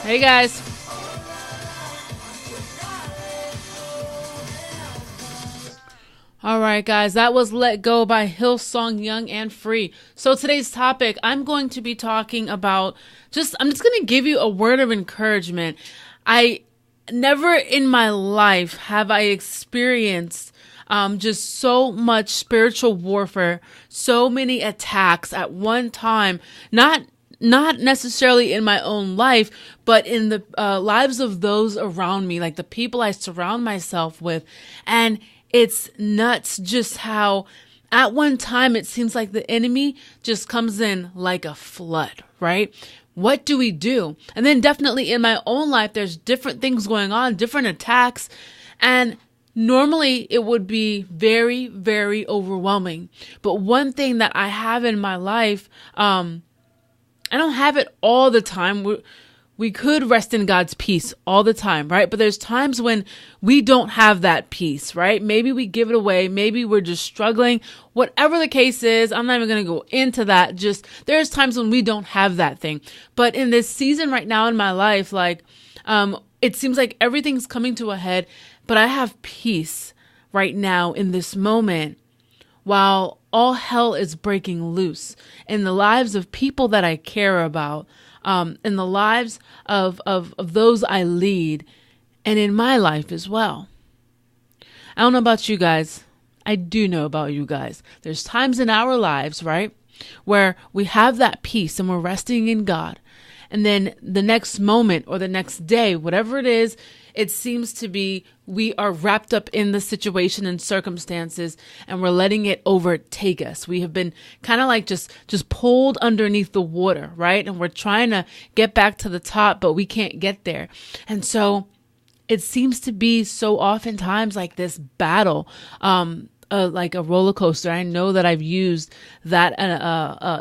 Hey guys. All right, guys, that was Let Go by Hillsong Young and Free. So today's topic, I'm going to be talking about I'm just going to give you a word of encouragement. I never in my life have I experienced just so much spiritual warfare, so many attacks at one time, not necessarily in my own life, but in the lives of those around me, like the people I surround myself with. And it's nuts just how at one time it seems like the enemy just comes in like a flood, right? What do we do? And then definitely in my own life, there's different things going on, different attacks. And normally it would be very, very overwhelming. But one thing that I have in my life, I don't have it all the time. We could rest in God's peace all the time, right? But there's times when we don't have that peace, right? Maybe we give it away. Maybe we're just struggling. Whatever the case is, I'm not even going to go into that. Just there's times when we don't have that thing. But in this season right now in my life, it seems like everything's coming to a head, but I have peace right now in this moment while all hell is breaking loose in the lives of people that I care about, in the lives of those I lead, and in my life as well. I don't know about you guys. I do know about you guys. There's times in our lives, right, where we have that peace and we're resting in God. And then the next moment or the next day, whatever it is, it seems to be we are wrapped up in the situation and circumstances and we're letting it overtake us. We have been kind of like just pulled underneath the water, right? And we're trying to get back to the top, but we can't get there. And so it seems to be so oftentimes like this battle, like a roller coaster. I know that I've used that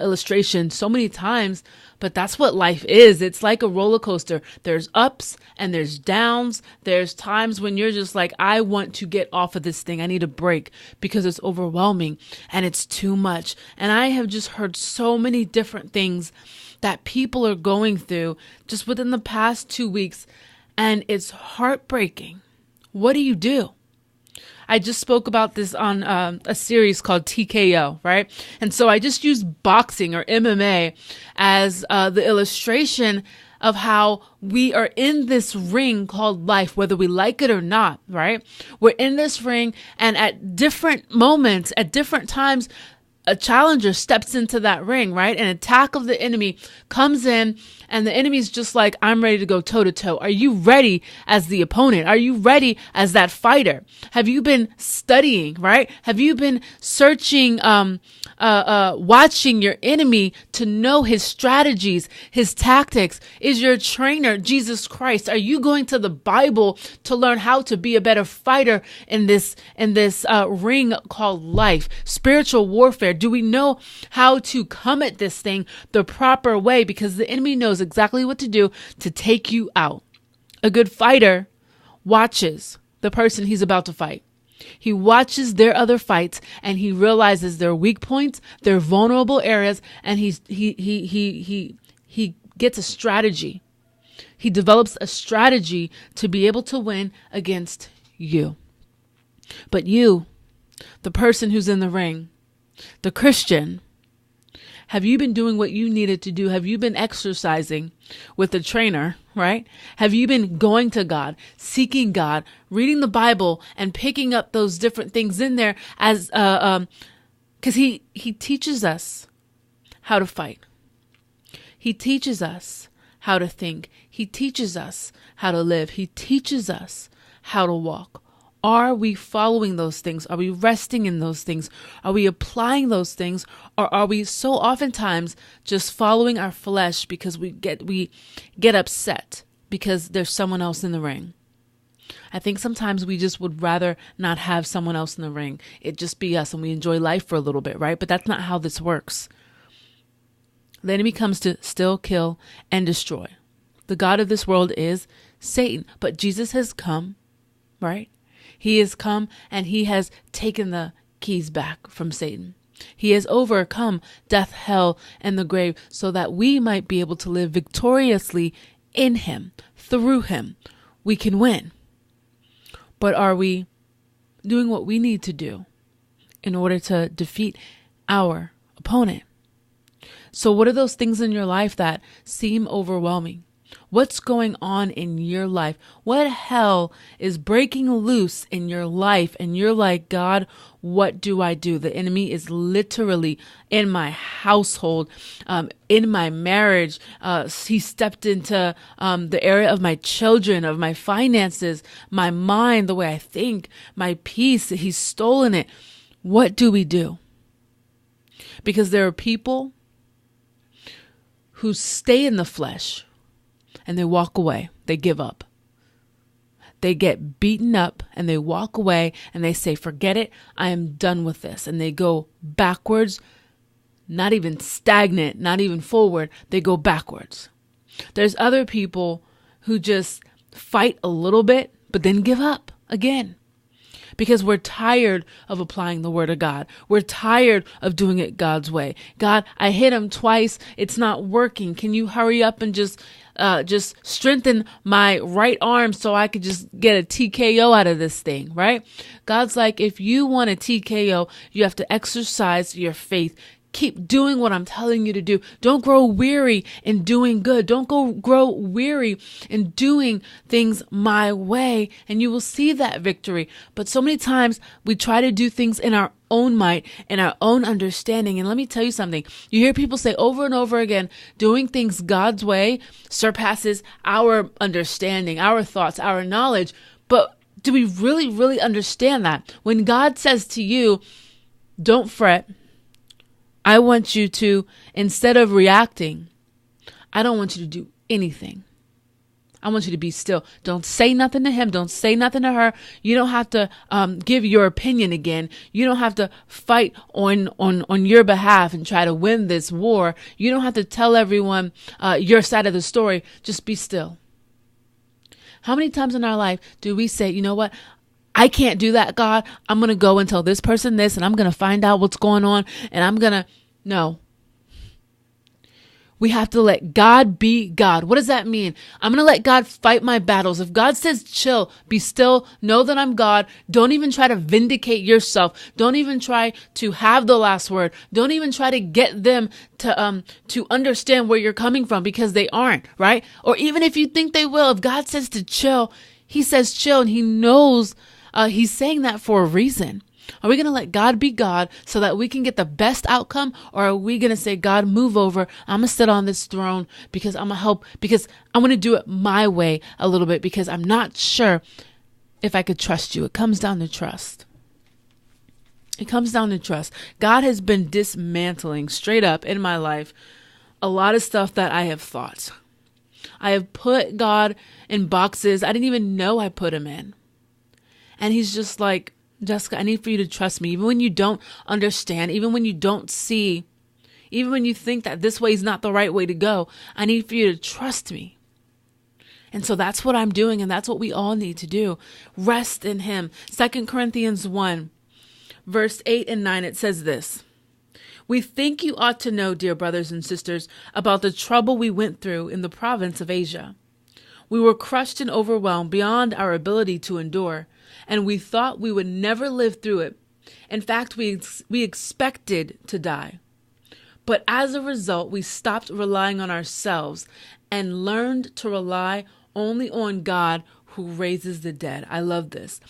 illustration so many times, but that's what life is. It's like a roller coaster. There's ups and there's downs. There's times when you're just like, I want to get off of this thing. I need a break because it's overwhelming and it's too much. And I have just heard so many different things that people are going through just within the past 2 weeks. And it's heartbreaking. What do you do? I just spoke about this on a series called TKO, right? And so I just used boxing or MMA as the illustration of how we are in this ring called life, whether we like it or not, right? We're in this ring, and at different moments, at different times, a challenger steps into that ring, right? An attack of the enemy comes in and the enemy's just like, I'm ready to go toe to toe. Are you ready as the opponent? Are you ready as that fighter? Have you been studying, right? Have you been searching, watching your enemy to know his strategies, his tactics? Is your trainer Jesus Christ? Are you going to the Bible to learn how to be a better fighter in this ring called life? Spiritual warfare. Do we know how to come at this thing the proper way? Because the enemy knows exactly what to do to take you out. A good fighter watches the person he's about to fight. He watches their other fights and he realizes their weak points, their vulnerable areas, and he gets a strategy. He develops a strategy to be able to win against you. But you, the person who's in the ring, the Christian, have you been doing what you needed to do? Have you been exercising with the trainer, right? Have you been going to God, seeking God, reading the Bible and picking up those different things in there as, cause he teaches us how to fight. He teaches us how to think. He teaches us how to live. He teaches us how to walk. Are we following those things? Are we resting in those things? Are we applying those things? Or are we so oftentimes just following our flesh because we get upset because there's someone else in the ring? I think sometimes we just would rather not have someone else in the ring. It just be us and we enjoy life for a little bit, right? But that's not how this works. The enemy comes to steal, kill, and destroy. The God of this world is Satan, but Jesus has come, right? He has come and he has taken the keys back from Satan. He has overcome death, hell, and the grave so that we might be able to live victoriously in him, through him, we can win. But are we doing what we need to do in order to defeat our opponent? So what are those things in your life that seem overwhelming? What's going on in your life? What hell is breaking loose in your life? And you're like, God, what do I do? The enemy is literally in my household, in my marriage. He stepped into the area of my children, of my finances, my mind, the way I think, my peace. He's stolen it. What do we do? Because there are people who stay in the flesh and they walk away. They give up. They get beaten up and they walk away and they say, forget it. I am done with this. And they go backwards, not even stagnant, not even forward. They go backwards. There's other people who just fight a little bit, but then give up again. Because we're tired of applying the word of God. We're tired of doing it God's way. God, I hit him twice. It's not working. Can you hurry up and just strengthen my right arm so I could just get a TKO out of this thing, right? God's like, if you want a TKO, you have to exercise your faith. Keep doing what I'm telling you to do. Don't grow weary in doing good. Don't grow weary in doing things my way, and you will see that victory. But so many times we try to do things in our own might and our own understanding. And let me tell you something. You hear people say over and over again, doing things God's way surpasses our understanding, our thoughts, our knowledge. But do we really, really understand that? When God says to you, don't fret, I want you to, instead of reacting, I don't want you to do anything. I want you to be still. Don't say nothing to him. Don't say nothing to her. You don't have to give your opinion again. You don't have to fight on your behalf and try to win this war. You don't have to tell everyone your side of the story. Just be still. How many times in our life do we say, you know what? I can't do that, God. I'm going to go and tell this person this, and I'm going to find out what's going on, and I'm going to... No. We have to let God be God. What does that mean? I'm going to let God fight my battles. If God says chill, be still, know that I'm God. Don't even try to vindicate yourself. Don't even try to have the last word. Don't even try to get them to understand where you're coming from, because they aren't, right? Or even if you think they will, if God says to chill, he says chill, and he knows he's saying that for a reason. Are we going to let God be God so that we can get the best outcome? Or are we going to say, God, move over. I'm going to sit on this throne because I'm going to help, because I'm going to do it my way a little bit, because I'm not sure if I could trust you. It comes down to trust. It comes down to trust. God has been dismantling straight up in my life a lot of stuff that I have thought. I have put God in boxes I didn't even know I put him in. And he's just like, Jessica, I need for you to trust me. Even when you don't understand, even when you don't see, even when you think that this way is not the right way to go, I need for you to trust me. And so that's what I'm doing. And that's what we all need to do. Rest in him. 2 Corinthians 1, verse 8 and 9, it says this. We think you ought to know, dear brothers and sisters, about the trouble we went through in the province of Asia. We were crushed and overwhelmed beyond our ability to endure, and we thought we would never live through it. In fact, we expected to die. But as a result, we stopped relying on ourselves and learned to rely only on God who raises the dead. I love this.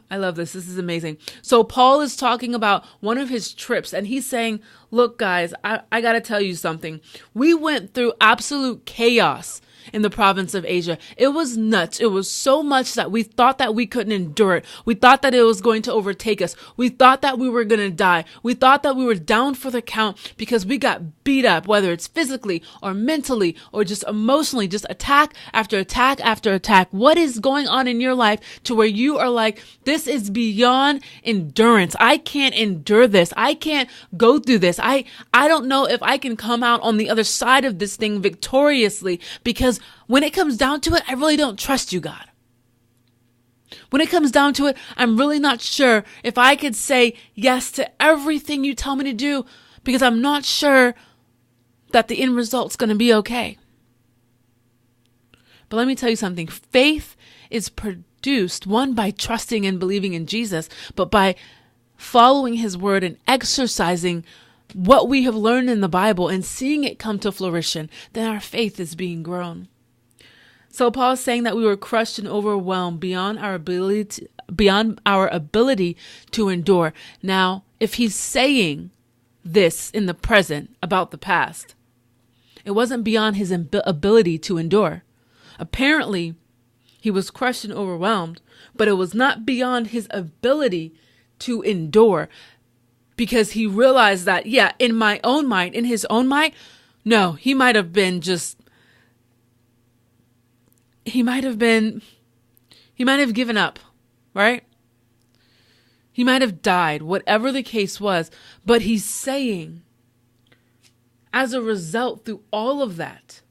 I love this. This is amazing. So Paul is talking about one of his trips, and he's saying, look, guys, I got to tell you something. We went through absolute chaos in the province of Asia. It was nuts. It was so much that we thought that we couldn't endure it. We thought that it was going to overtake us. We thought that we were going to die. We thought that we were down for the count because we got beat up, whether it's physically or mentally or just emotionally, just attack after attack after attack. What is going on in your life to where you are like, this is beyond endurance. I can't endure this. I can't go through this. I don't know if I can come out on the other side of this thing victoriously, because when it comes down to it, I really don't trust you, God. When it comes down to it, I'm really not sure if I could say yes to everything you tell me to do, because I'm not sure that the end result's going to be okay. But let me tell you something. Faith is produced, one, by trusting and believing in Jesus, but by following his word and exercising what we have learned in the Bible and seeing it come to fruition. Then our faith is being grown. So Paul is saying that we were crushed and overwhelmed beyond our ability to endure. Now, if he's saying this in the present about the past, it wasn't beyond his ability to endure. Apparently, he was crushed and overwhelmed, but it was not beyond his ability to endure, because he realized that, yeah, in his own mind, no, he might have given up, right? He might have died, whatever the case was. But he's saying, as a result, through all of that,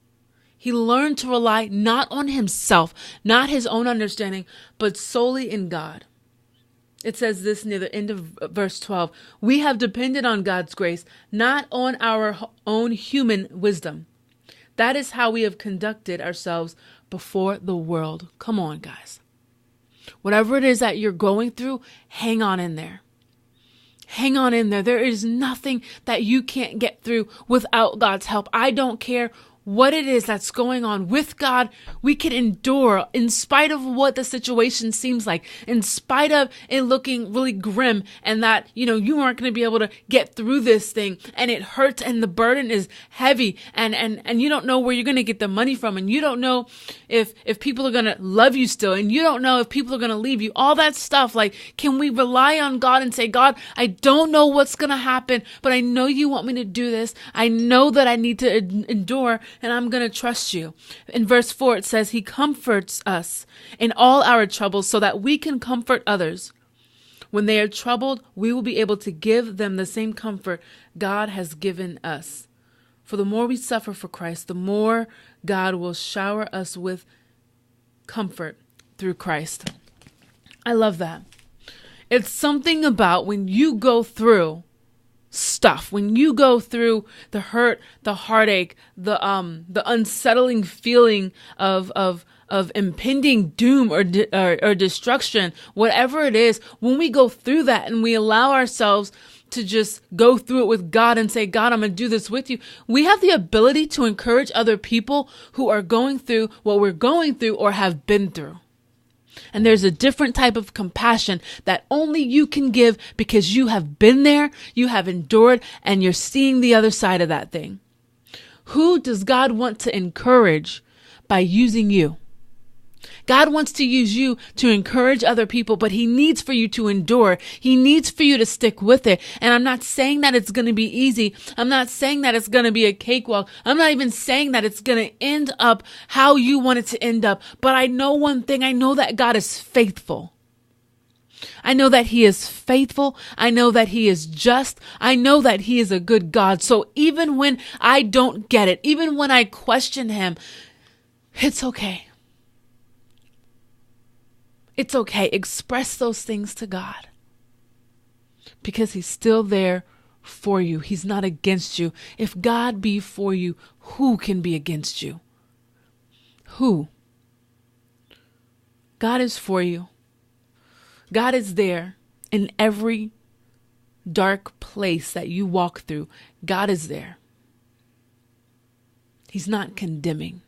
he learned to rely not on himself, not his own understanding, but solely in God. It says this near the end of verse 12. We have depended on God's grace, not on our own human wisdom. That is how we have conducted ourselves before the world. Come on, guys. Whatever it is that you're going through, hang on in there. Hang on in there. There is nothing that you can't get through without God's help. I don't care what it is that's going on. With God, we can endure in spite of what the situation seems like, in spite of it looking really grim and that, you aren't going to be able to get through this thing and it hurts and the burden is heavy and you don't know where you're going to get the money from, and you don't know if people are going to love you still, and you don't know if people are going to leave you, all that stuff. Like, can we rely on God and say, God, I don't know what's going to happen, but I know you want me to do this. I know that I need to endure, and I'm going to trust you. In verse 4, it says, he comforts us in all our troubles so that we can comfort others. When they are troubled, we will be able to give them the same comfort God has given us. For the more we suffer for Christ, the more God will shower us with comfort through Christ. I love that. It's something about when you go through stuff, when you go through the hurt, the heartache, the unsettling feeling of impending doom or destruction, whatever it is, when we go through that and we allow ourselves to just go through it with God and say, God, I'm going to do this with you, we have the ability to encourage other people who are going through what we're going through or have been through. And there's a different type of compassion that only you can give because you have been there, you have endured, and you're seeing the other side of that thing. Who does God want to encourage by using you? God wants to use you to encourage other people, but he needs for you to endure. He needs for you to stick with it. And I'm not saying that it's going to be easy. I'm not saying that it's going to be a cakewalk. I'm not even saying that it's going to end up how you want it to end up. But I know one thing. I know that God is faithful. I know that he is faithful. I know that he is just. I know that he is a good God. So even when I don't get it, even when I question him, it's okay. It's okay. Express those things to God because he's still there for you. He's not against you. If God be for you, who can be against you? Who? God is for you. God is there in every dark place that you walk through. God is there. He's not condemning.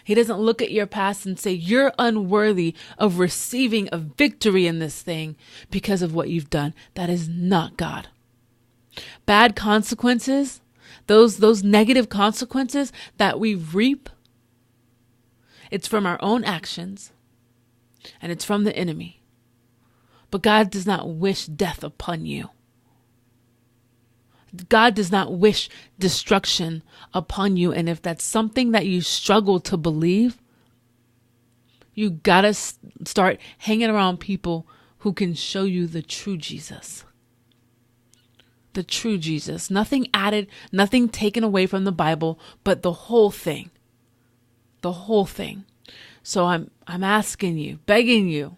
He doesn't look at your past and say, you're unworthy of receiving a victory in this thing because of what you've done. That is not God. Bad consequences, those negative consequences that we reap, it's from our own actions and it's from the enemy. But God does not wish death upon you. God does not wish destruction upon you. And if that's something that you struggle to believe, you gotta start hanging around people who can show you the true Jesus. The true Jesus. Nothing added, nothing taken away from the Bible, but the whole thing. The whole thing. So I'm asking you, begging you,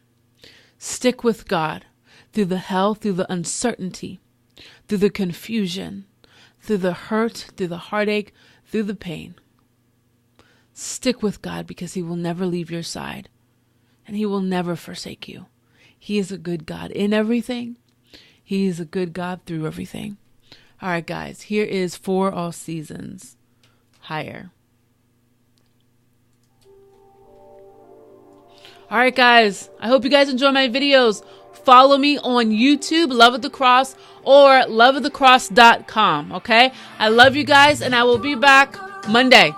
stick with God through the hell, through the uncertainty, through the confusion, through the hurt, through the heartache, through the pain. Stick with God because he will never leave your side and he will never forsake you. He is a good God in everything. He is a good God through everything. All right, guys, here is For All Seasons, Higher. All right, guys, I hope you guys enjoy my videos. Follow me on YouTube, Love of the Cross, or loveofthecross.com, okay? I love you guys, and I will be back Monday.